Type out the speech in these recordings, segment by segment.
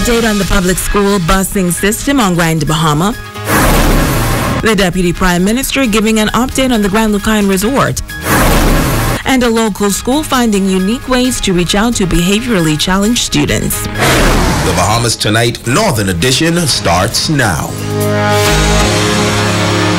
update on the public school busing system on Grand Bahama. The Deputy Prime Minister giving an update on the Grand Lucayan Resort. And a local school finding unique ways to reach out to behaviorally challenged students. The Bahamas Tonight Northern Edition starts now.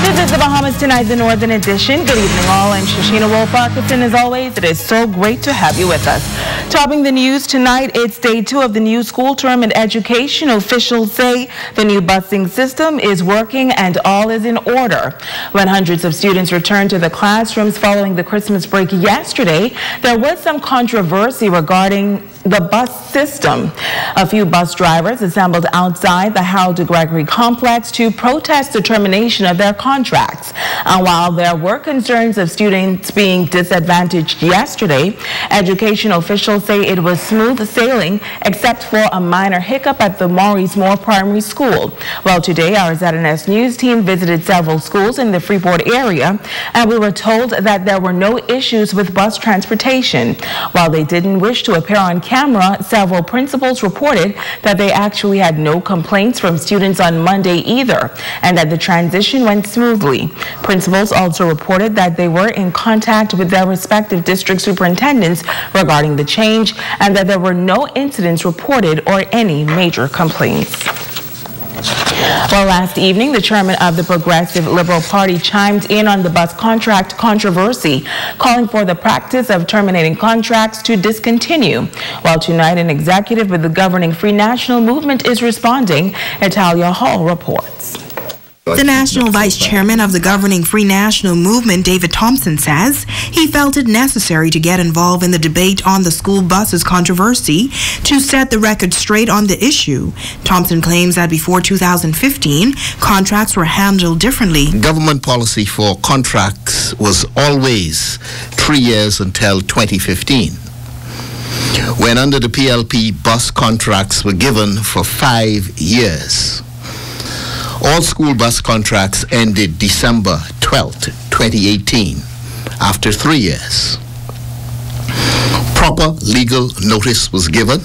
This is the Bahamas Tonight, the Northern Edition. Good evening, all. I'm Shashina Wolf-Atkinson. As always, it is so great to have you with us. Topping the news tonight, it's day 2 of the new school term in education. Officials say the new busing system is working and all is in order. When hundreds of students returned to the classrooms following the Christmas break yesterday, there was some controversy regarding the bus system. A few bus drivers assembled outside the Harold de Gregory complex to protest the termination of their contracts. And while there were concerns of students being disadvantaged yesterday, education officials say it was smooth sailing except for a minor hiccup at the Maurice Moore Primary School. Well, today our ZNS News team visited several schools in the Freeport area, and we were told that there were no issues with bus transportation. While they didn't wish to appear on camera, several principals reported that they actually had no complaints from students on Monday either, and that the transition went smoothly. Principals also reported that they were in contact with their respective district superintendents regarding the change, and that there were no incidents reported or any major complaints. Well, last evening, the chairman of the Progressive Liberal Party chimed in on the bus contract controversy, calling for the practice of terminating contracts to discontinue. While tonight, an executive with the governing Free National Movement is responding. Italia Hall reports. The National Vice Chairman of the governing Free National Movement, David Thompson, says he felt it necessary to get involved in the debate on the school buses controversy to set the record straight on the issue. Thompson claims that before 2015, contracts were handled differently. Government policy for contracts was always 3 years until 2015, when under the PLP, bus contracts were given for 5 years. All school bus contracts ended December 12th, 2018, after 3 years. Proper legal notice was given,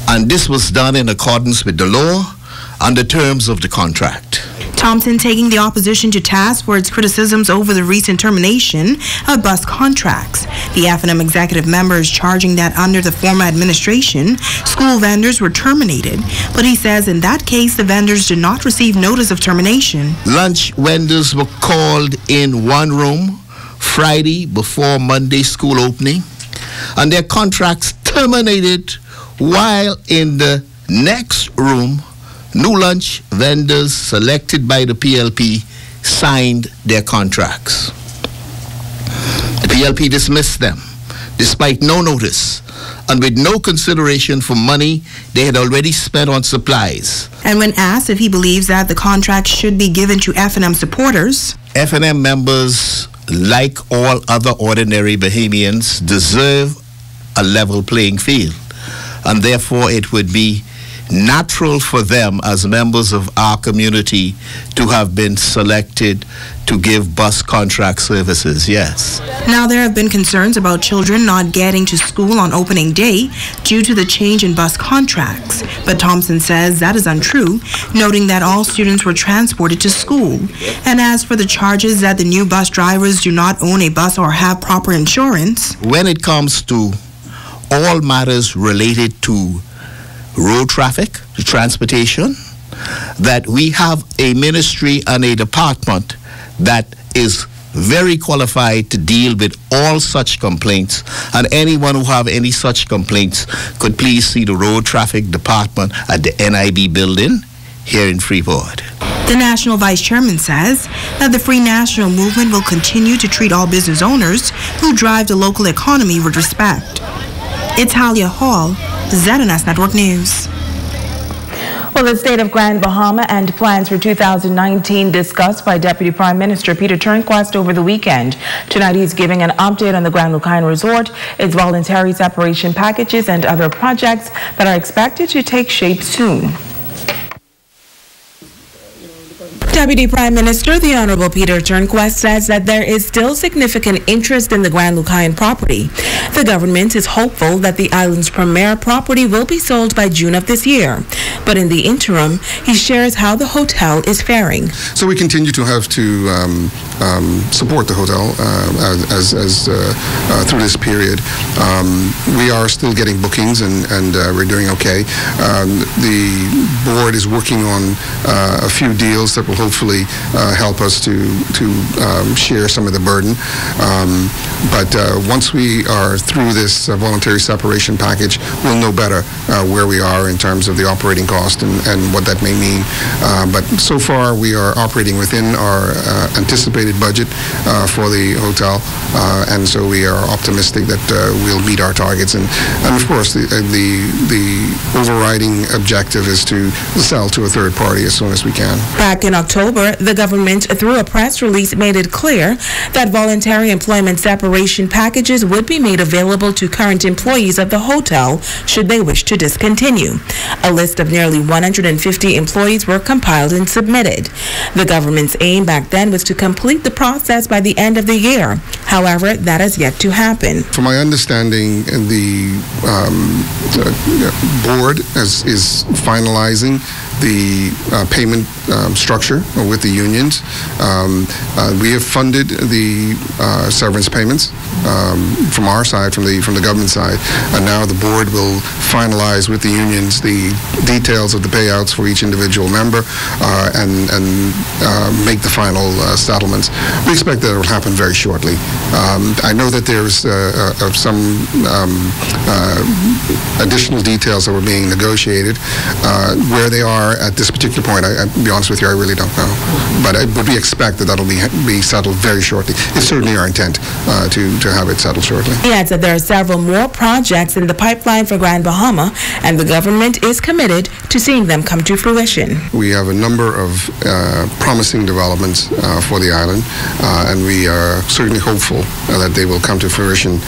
and this was done in accordance with the law and the terms of the contract. Thompson taking the opposition to task for its criticisms over the recent termination of bus contracts. The F&M executive member is charging that under the former administration, school vendors were terminated, but he says in that case the vendors did not receive notice of termination. Lunch vendors were called in one room Friday before Monday school opening, and their contracts terminated, while in the next room, new lunch vendors selected by the PLP signed their contracts. The PLP dismissed them despite no notice and with no consideration for money they had already spent on supplies. And when asked if he believes that the contract should be given to F&M supporters, F&M members, like all other ordinary Bahamians, deserve a level playing field, and therefore it would be natural for them as members of our community to have been selected to give bus contract services, yes. Now there have been concerns about children not getting to school on opening day due to the change in bus contracts. But Thompson says that is untrue, noting that all students were transported to school. And as for the charges that the new bus drivers do not own a bus or have proper insurance, when it comes to all matters related to road traffic, transportation, that we have a ministry and a department that is very qualified to deal with all such complaints, and anyone who have any such complaints could please see the road traffic department at the NIB building here in Freeport. The National Vice Chairman says that the Free National Movement will continue to treat all business owners who drive the local economy with respect. Italia Hall, ZNS Network News. Well, the state of Grand Bahama and plans for 2019 discussed by Deputy Prime Minister Peter Turnquist over the weekend. Tonight he's giving an update on the Grand Lucayan Resort, its voluntary separation packages and other projects that are expected to take shape soon. Deputy Prime Minister, the Honorable Peter Turnquest, says that there is still significant interest in the Grand Lucayan property. The government is hopeful that the island's premier property will be sold by June of this year. But in the interim, he shares how the hotel is faring. So we continue to have to support the hotel through this period. We are still getting bookings and we're doing okay. The board is working on a few deals that will hopefully help us to share some of the burden. But once we are through this voluntary separation package, we'll know better where we are in terms of the operating cost and what that may mean. But so far, we are operating within our anticipated budget for the hotel, and so we are optimistic that we'll meet our targets. And of course, the overriding objective is to sell to a third party as soon as we can. Back in October, the government, through a press release, made it clear that voluntary employment separation packages would be made available to current employees of the hotel should they wish to discontinue. A list of nearly 150 employees were compiled and submitted. The government's aim back then was to complete the process by the end of the year. However, that has yet to happen. From my understanding, the board is finalizing the payment structure with the unions. We have funded the severance payments from our side, from the government side, and now the board will finalize with the unions the details of the payouts for each individual member and make the final settlements. We expect that it will happen very shortly. I know that there's some additional details that were being negotiated. Where they are at this particular point, I'll be honest with you, I really don't know. But we expect that that'll be settled very shortly. It's certainly our intent to have it settled shortly. He adds that there are several more projects in the pipeline for Grand Bahama, and the government is committed to seeing them come to fruition. We have a number of promising developments for the island, and we are certainly hopeful that they will come to fruition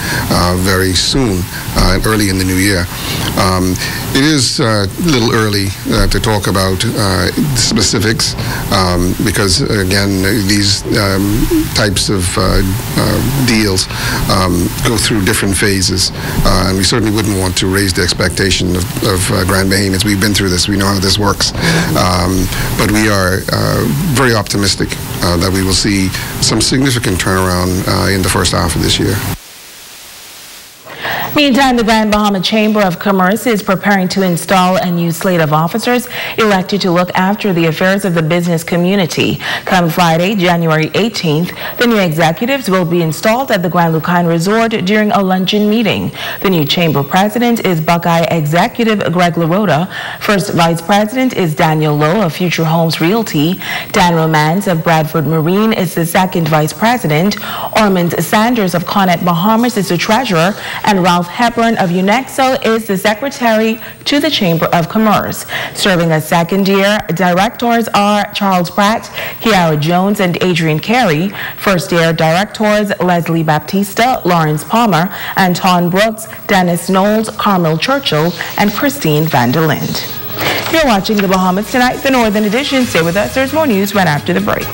very soon, early in the new year. It is a little early to talk about specifics because, again, these types of deals go through different phases, and we certainly wouldn't want to raise the expectation of Grand Bahamians. We've been through this. We know how this works. But we are very optimistic that we will see some significant turnaround in the first half of this year. Meantime, the Grand Bahama Chamber of Commerce is preparing to install a new slate of officers elected to look after the affairs of the business community. Come Friday, January 18th, the new executives will be installed at the Grand Lucayan Resort during a luncheon meeting. The new chamber president is Buckeye executive Greg LaRota. First vice president is Daniel Lowe of Future Homes Realty. Dan Romance of Bradford Marine is the second vice president. Ormond Sanders of Connet Bahamas is the treasurer, and Ralph Hepburn of UNEXO is the secretary to the Chamber of Commerce. Serving as second-year directors are Charles Pratt, Kiara Jones, and Adrian Carey. First-year directors Leslie Baptista, Lawrence Palmer, Anton Brooks, Dennis Knowles, Carmel Churchill, and Christine Van der Lind. You're watching the Bahamas Tonight, the Northern Edition. Stay with us. There's more news right after the break.